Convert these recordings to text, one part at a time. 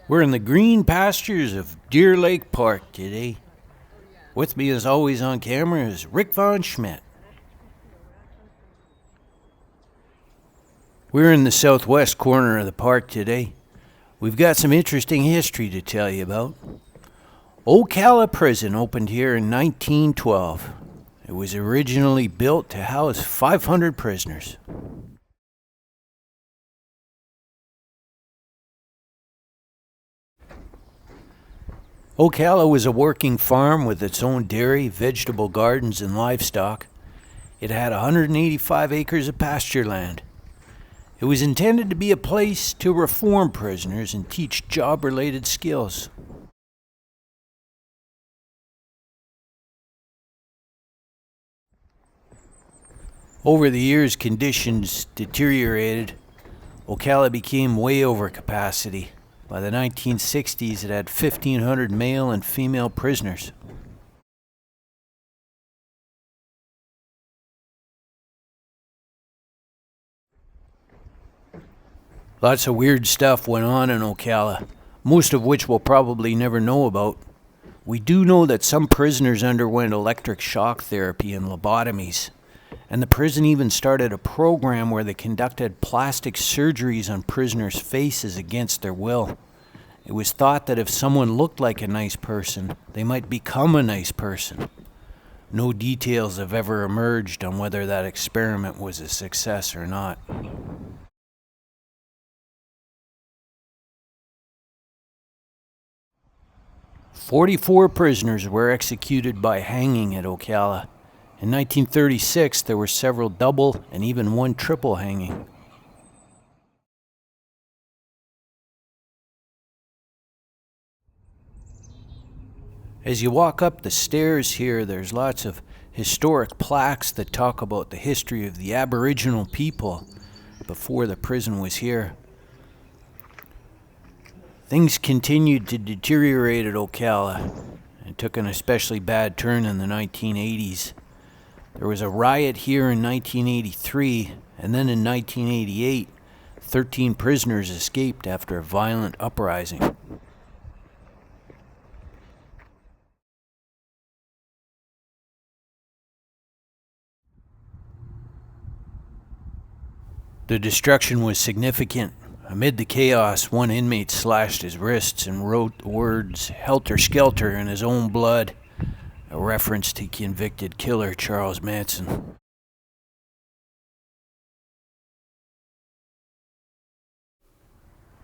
We're in the green pastures of Deer Lake Park today. With me as always on camera is Rick Von Schmidt. We're in the southwest corner of the park today. We've got some interesting history to tell you about. Oakalla Prison opened here in 1912. It was originally built to house 500 prisoners. Ocala was a working farm with its own dairy, vegetable gardens, and livestock. It had 185 acres of pasture land. It was intended to be a place to reform prisoners and teach job-related skills. Over the years, conditions deteriorated. Ocala became way over capacity. By the 1960s, it had 1,500 male and female prisoners. Lots of weird stuff went on in Ocala, most of which we'll probably never know about. We do know that some prisoners underwent electric shock therapy and lobotomies, and the prison even started a program where they conducted plastic surgeries on prisoners' faces against their will. It was thought that if someone looked like a nice person, they might become a nice person. No details have ever emerged on whether that experiment was a success or not. "44 prisoners were executed by hanging at Ocala. In 1936, there were several double and even one triple hanging. As you walk up the stairs here, there's lots of historic plaques that talk about the history of the Aboriginal people before the prison was here. Things continued to deteriorate at Ocala and took an especially bad turn in the 1980s. There was a riot here in 1983, and then in 1988, 13 prisoners escaped after a violent uprising. The destruction was significant. Amid the chaos, one inmate slashed his wrists and wrote the words "Helter Skelter" in his own blood, a reference to convicted killer Charles Manson.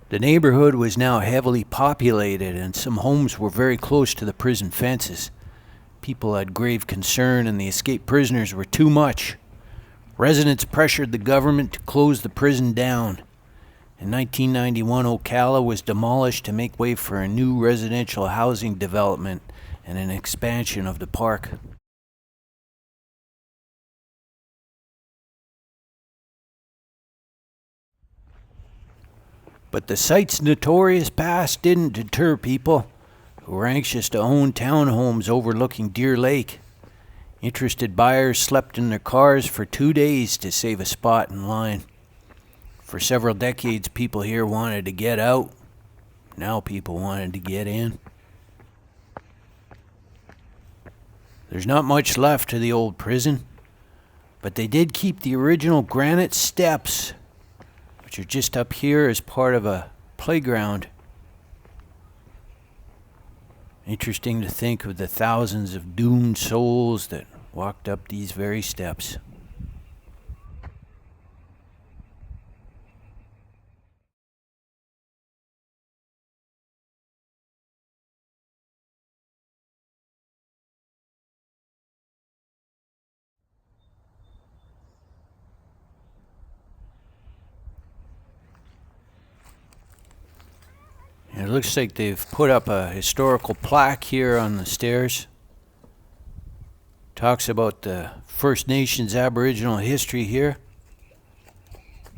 The neighborhood was now heavily populated, and some homes were very close to the prison fences. People had grave concern, and the escaped prisoners were too much. Residents pressured the government to close the prison down. In 1991, Ocala was demolished to make way for a new residential housing development and an expansion of the park. But the site's notorious past didn't deter people who were anxious to own townhomes overlooking Deer Lake. Interested buyers slept in their cars for 2 days to save a spot in line. For several decades, people here wanted to get out. Now people wanted to get in. There's not much left to the old prison, but they did keep the original granite steps, which are just up here as part of a playground. Interesting to think of the thousands of doomed souls that walked up these very steps. It looks like they've put up a historical plaque here on the stairs. Talks about the First Nations Aboriginal history here,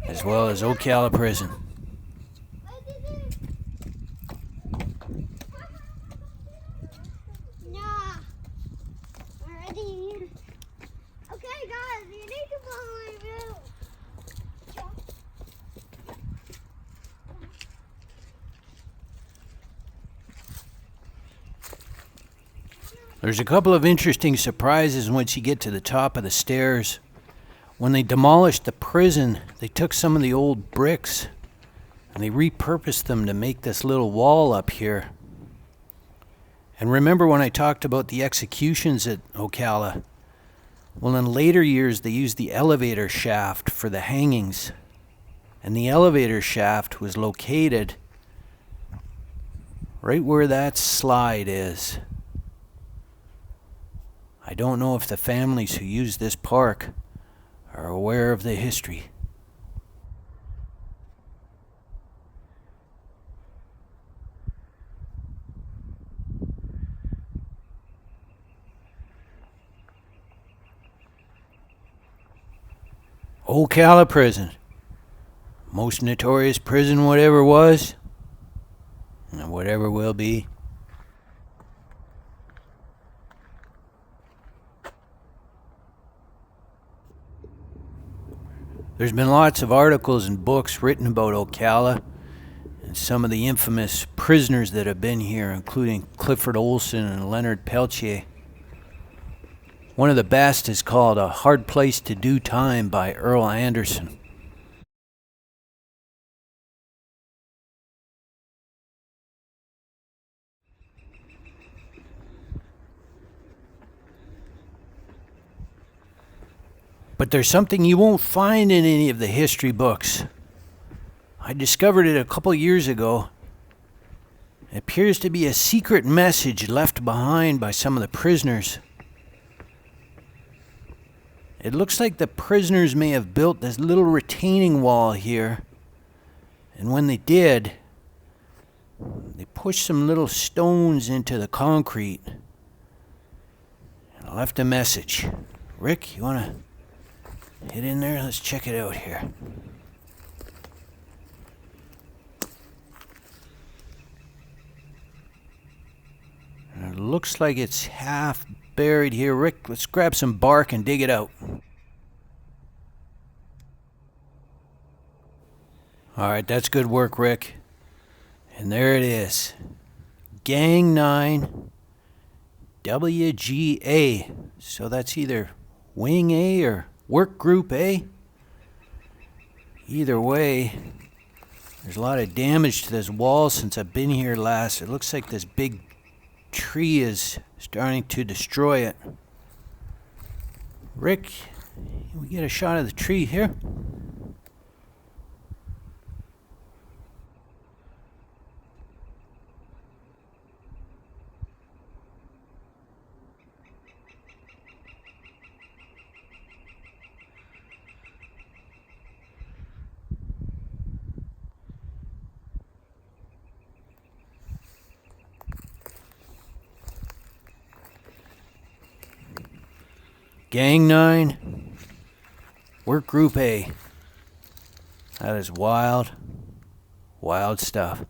as well as Oakalla Prison. Okay, guys, you need to follow my route. There's a couple of interesting surprises once you get to the top of the stairs. When they demolished the prison, they took some of the old bricks and they repurposed them to make this little wall up here. And remember when I talked about the executions at Ocala? Well, in later years, they used the elevator shaft for the hangings. And the elevator shaft was located right where that slide is. I don't know if the families who use this park are aware of the history. Oakalla Prison. Most notorious prison whatever was, and whatever will be. There's been lots of articles and books written about Ocala and some of the infamous prisoners that have been here, including Clifford Olson and Leonard Peltier. One of the best is called A Hard Place to Do Time by Earl Anderson. But there's something you won't find in any of the history books. I discovered it a couple years ago. It appears to be a secret message left behind by some of the prisoners. It looks like the prisoners may have built this little retaining wall here. And when they did, they pushed some little stones into the concrete and left a message. Rick, you want to hit in there? Let's check it out here. And it looks like it's half buried here. Rick, let's grab some bark and dig it out. Alright, that's good work, Rick. And there it is. Gang 9 WGA. So that's either Wing A or Work Group A. Either way, there's a lot of damage to this wall since I've been here last. It looks like this big tree is starting to destroy it. Rick, can we get a shot of the tree here? Gang 9, Work Group A. That is wild, wild stuff.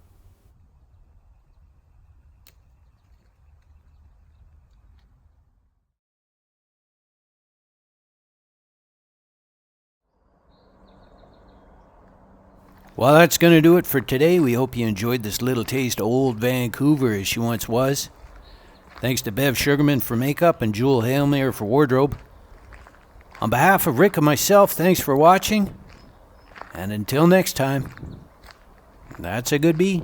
Well, that's going to do it for today. We hope you enjoyed this little taste of old Vancouver as she once was. Thanks to Bev Sugarman for makeup and Jewel Hailmare for wardrobe. On behalf of Rick and myself, thanks for watching. And until next time, that's a good bee.